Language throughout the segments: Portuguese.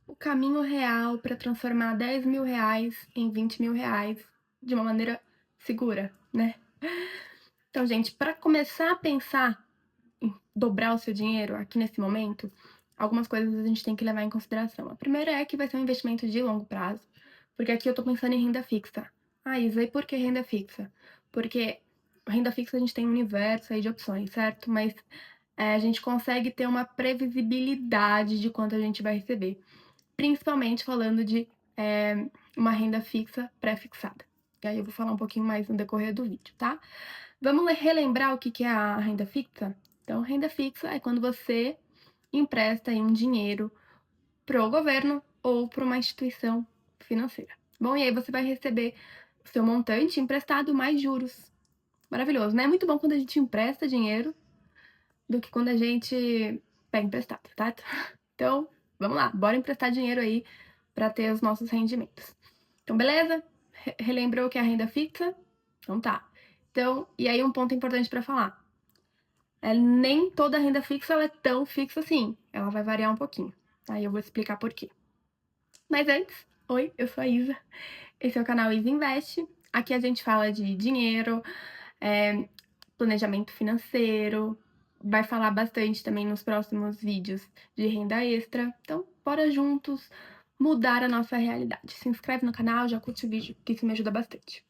o caminho real para transformar R$ 10.000 em R$ 20.000 de uma maneira segura, né? Então, gente, para começar a pensar em dobrar o seu dinheiro aqui nesse momento, algumas coisas a gente tem que levar em consideração. A primeira é que vai ser um investimento de longo prazo, porque aqui eu tô pensando em renda fixa. Ah, Isa, e por que renda fixa? Porque renda fixa a gente tem um universo aí de opções, certo? Mas a gente consegue ter uma previsibilidade de quanto a gente vai receber, principalmente falando de uma renda fixa pré-fixada. E aí eu vou falar um pouquinho mais no decorrer do vídeo, tá? Vamos relembrar o que é a renda fixa? Então, renda fixa é quando você empresta aí um dinheiro pro governo ou para uma instituição financeira. Bom, e aí você vai receber o seu montante emprestado mais juros. Maravilhoso, né? É muito bom quando a gente empresta dinheiro do que quando a gente pega emprestado, tá? Então, vamos lá, bora emprestar dinheiro aí para ter os nossos rendimentos. Então, beleza? Relembrou o que é a renda fixa? Então tá. Então, e aí um ponto importante para falar. Nem toda renda fixa ela é tão fixa assim. Ela vai variar um pouquinho. Aí eu vou explicar por quê. Mas antes, oi, eu sou a Isa. Esse é o canal Isa Invest. Aqui a gente fala de dinheiro, planejamento financeiro, vai falar bastante também nos próximos vídeos de renda extra. Então, bora juntos mudar a nossa realidade. Se inscreve no canal, já curte o vídeo, que isso me ajuda bastante.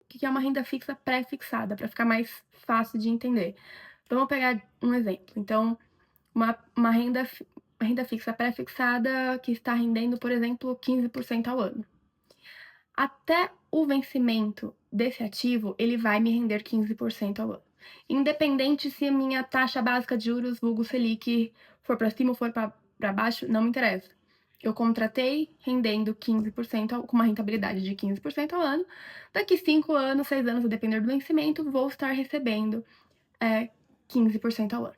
O que é uma renda fixa pré-fixada, para ficar mais fácil de entender? Vamos pegar um exemplo. Então, uma renda fixa pré-fixada que está rendendo, por exemplo, 15% ao ano. Até o vencimento desse ativo, ele vai me render 15% ao ano. Independente se a minha taxa básica de juros, vulgo Selic, for para cima ou for para baixo, não me interessa. Eu contratei rendendo 15%, com uma rentabilidade de 15% ao ano. Daqui 5 anos, 6 anos, a depender do vencimento, vou estar recebendo 15% ao ano.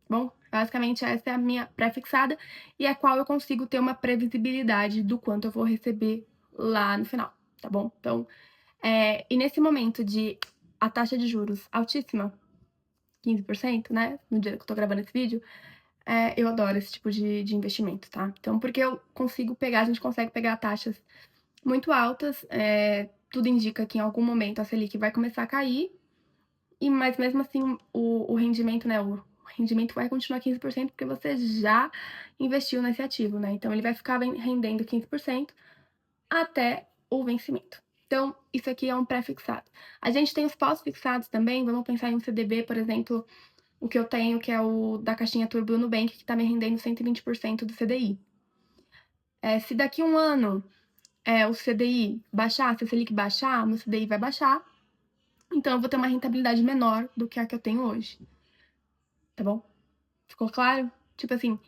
Bom, basicamente essa é a minha pré-fixada e a qual eu consigo ter uma previsibilidade do quanto eu vou receber lá no final, tá bom? Então, e nesse momento de a taxa de juros altíssima, 15%, né? No dia que eu tô gravando esse vídeo, eu adoro esse tipo de investimento, tá? Então, porque eu consigo pegar, a gente consegue pegar taxas muito altas, tudo indica que em algum momento a Selic vai começar a cair, mas mesmo assim o rendimento, né? O rendimento vai continuar 15% porque você já investiu nesse ativo, né? Então ele vai ficar rendendo 15% até o vencimento. Então, isso aqui é um pré-fixado. A gente tem os pós-fixados também, vamos pensar em um CDB, por exemplo, o que eu tenho, que é o da caixinha Turbo no Nubank, que tá me rendendo 120% do CDI. Se daqui um ano o CDI baixar, se a Selic baixar, meu CDI vai baixar, então eu vou ter uma rentabilidade menor do que a que eu tenho hoje. Tá bom? Ficou claro? Tipo assim,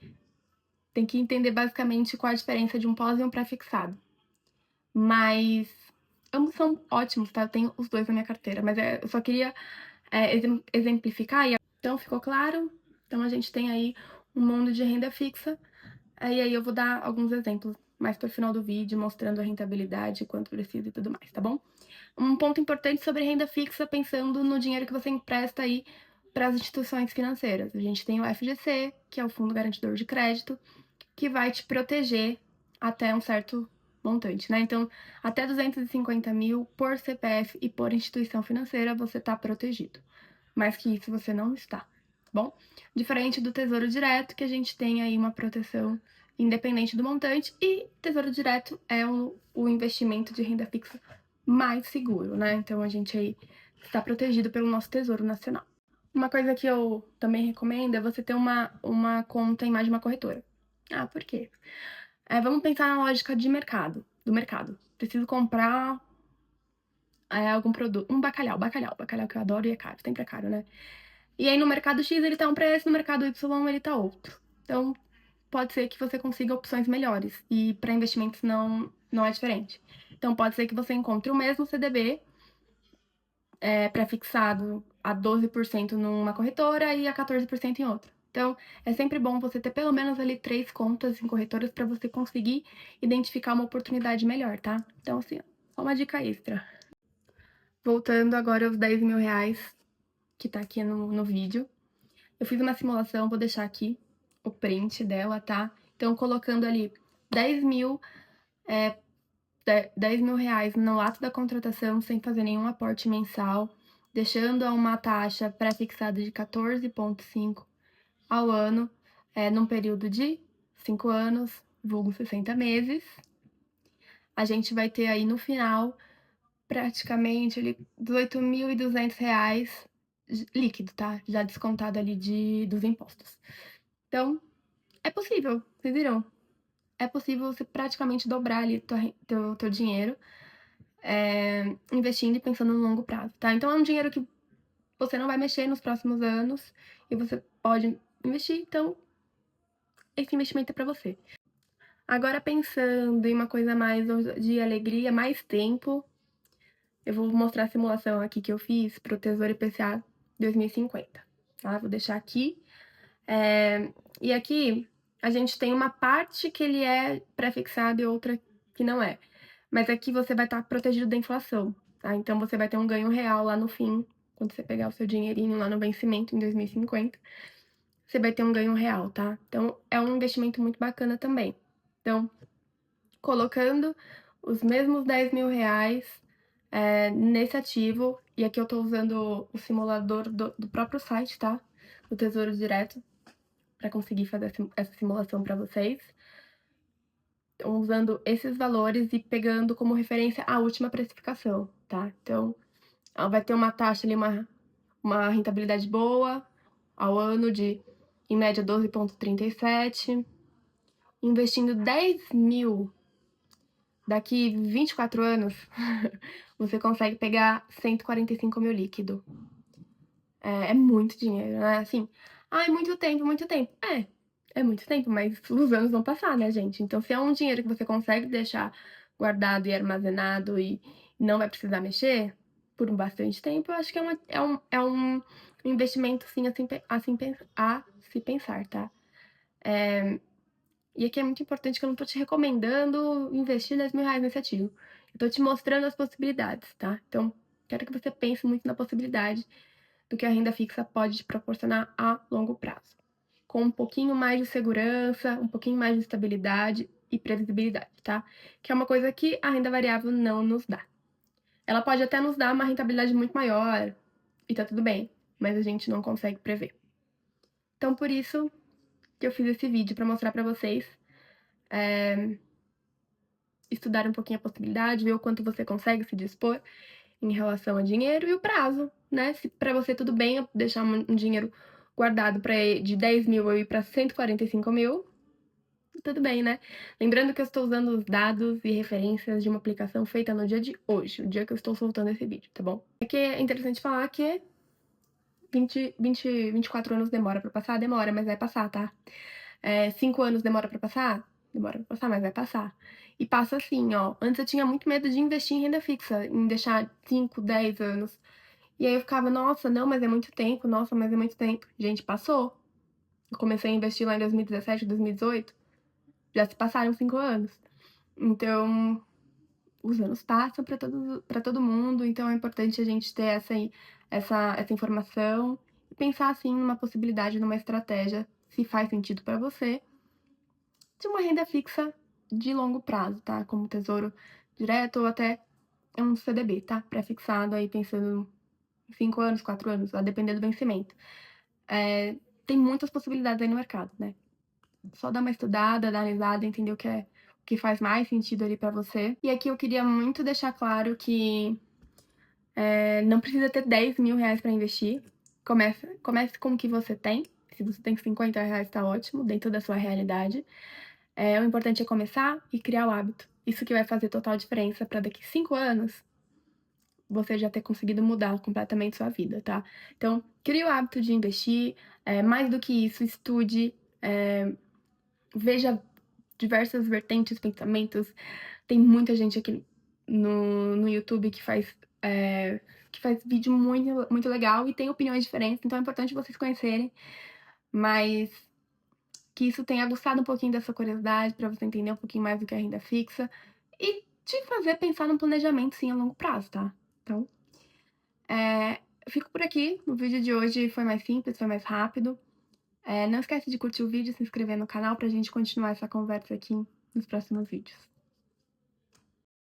tem que entender basicamente qual a diferença de um pós e um pré-fixado. Mas ambos são ótimos, tá? Eu tenho os dois na minha carteira, mas eu só queria exemplificar. Então, ficou claro? Então, a gente tem aí um mundo de renda fixa. E aí eu vou dar alguns exemplos mais pro final do vídeo, mostrando a rentabilidade, quanto precisa e tudo mais, tá bom? Um ponto importante sobre renda fixa, pensando no dinheiro que você empresta aí para as instituições financeiras. A gente tem o FGC, que é o Fundo Garantidor de Crédito, que vai te proteger até um certo montante, né? Então, até 250 mil por CPF e por instituição financeira, você está protegido. Mais que isso, você não está, tá bom? Diferente do Tesouro Direto, que a gente tem aí uma proteção independente do montante, e Tesouro Direto é o investimento de renda fixa mais seguro, né? Então, a gente aí está protegido pelo nosso Tesouro Nacional. Uma coisa que eu também recomendo é você ter uma conta em mais de uma corretora. Ah, por quê? Vamos pensar na lógica de mercado, do mercado. Preciso comprar algum produto, um bacalhau que eu adoro e é caro, sempre é caro, né? E aí no mercado X ele tá um preço, no mercado Y ele tá outro. Então, pode ser que você consiga opções melhores. E para investimentos não é diferente. Então, pode ser que você encontre o mesmo CDB pré-fixado a 12% numa corretora e a 14% em outra. Então, é sempre bom você ter pelo menos ali 3 contas em corretoras para você conseguir identificar uma oportunidade melhor, tá? Então, assim, só uma dica extra. Voltando agora aos R$ 10.000 que tá aqui no vídeo. Eu fiz uma simulação, vou deixar aqui o print dela, tá? Então, colocando ali 10 mil reais no ato da contratação sem fazer nenhum aporte mensal, deixando a uma taxa pré-fixada de 14,5 ao ano, num período de 5 anos, vulgo 60 meses. A gente vai ter aí no final praticamente ali R$ 18.200 líquido, tá? Já descontado ali dos impostos. Então, é possível, vocês viram? É possível você praticamente dobrar ali teu dinheiro, investindo e pensando no longo prazo, tá? Então é um dinheiro que você não vai mexer nos próximos anos e você pode investir, então esse investimento é para você. Agora pensando em uma coisa mais de alegria, mais tempo, eu vou mostrar a simulação aqui que eu fiz para o Tesouro IPCA 2050, tá? Vou deixar aqui. E aqui a gente tem uma parte que ele é pré-fixado e outra que não é. Mas aqui você vai estar protegido da inflação, tá? Então você vai ter um ganho real lá no fim, quando você pegar o seu dinheirinho lá no vencimento em 2050, você vai ter um ganho real, tá? Então é um investimento muito bacana também. Então, colocando os mesmos 10 mil reais nesse ativo, e aqui eu tô usando o simulador do próprio site, tá? Do Tesouro Direto, para conseguir fazer essa simulação para vocês. Então, usando esses valores e pegando como referência a última precificação, tá? Então, ela vai ter uma taxa ali, uma rentabilidade boa ao ano de, em média, 12,37. Investindo 10 mil daqui 24 anos, você consegue pegar 145 mil líquido. É muito dinheiro, né? Assim, ai, muito tempo, muito tempo. É muito tempo, mas os anos vão passar, né, gente? Então, se é um dinheiro que você consegue deixar guardado e armazenado e não vai precisar mexer por bastante tempo, eu acho que é um investimento, sim, a se pensar, tá? E aqui é muito importante que eu não tô te recomendando investir 10 mil reais nesse ativo. Eu tô te mostrando as possibilidades, tá? Então, quero que você pense muito na possibilidade do que a renda fixa pode te proporcionar a longo prazo. Com um pouquinho mais de segurança, um pouquinho mais de estabilidade e previsibilidade, tá? Que é uma coisa que a renda variável não nos dá. Ela pode até nos dar uma rentabilidade muito maior, e tá tudo bem, mas a gente não consegue prever. Então, por isso que eu fiz esse vídeo para mostrar para vocês estudar um pouquinho a possibilidade, ver o quanto você consegue se dispor em relação a dinheiro e o prazo, né? Se para você tudo bem eu deixar um dinheiro guardado de 10 mil eu ir para 145 mil, tudo bem, né? Lembrando que eu estou usando os dados e referências de uma aplicação feita no dia de hoje, o dia que eu estou soltando esse vídeo, tá bom? É que é interessante falar que 24 anos demora pra passar? Demora, mas vai passar, tá? 5 anos demora pra passar? Demora pra passar, mas vai passar. E passa assim, ó. Antes eu tinha muito medo de investir em renda fixa, em deixar 5, 10 anos. E aí eu ficava, nossa, não, mas é muito tempo, nossa, mas é muito tempo. Gente, passou. Eu comecei a investir lá em 2017, 2018. Já se passaram 5 anos. Então, os anos passam pra todo mundo, então é importante a gente ter essa informação e pensar, assim, numa possibilidade, numa estratégia, se faz sentido para você, de uma renda fixa de longo prazo, tá? Como tesouro direto ou até um CDB, tá? Pré-fixado aí, pensando em 5 anos, 4 anos, a depender do vencimento. Tem muitas possibilidades aí no mercado, né? Só dar uma estudada, analisada, entender o que faz mais sentido ali para você. E aqui eu queria muito deixar claro que não precisa ter 10 mil reais para investir. Comece com o que você tem. Se você tem 50 reais, tá ótimo, dentro da sua realidade. O importante é começar e criar o hábito. Isso que vai fazer total diferença para daqui 5 anos você já ter conseguido mudar completamente sua vida, tá? Então, crie o hábito de investir. Mais do que isso, estude. Veja diversas vertentes, pensamentos. Tem muita gente aqui no YouTube que faz vídeo muito, muito legal e tem opiniões diferentes, então é importante vocês conhecerem, mas que isso tenha aguçado um pouquinho dessa curiosidade para você entender um pouquinho mais do que é renda fixa e te fazer pensar num planejamento, sim, a longo prazo, tá? Então, eu fico por aqui. O vídeo de hoje foi mais simples, foi mais rápido. Não esquece de curtir o vídeo, se inscrever no canal pra gente continuar essa conversa aqui nos próximos vídeos.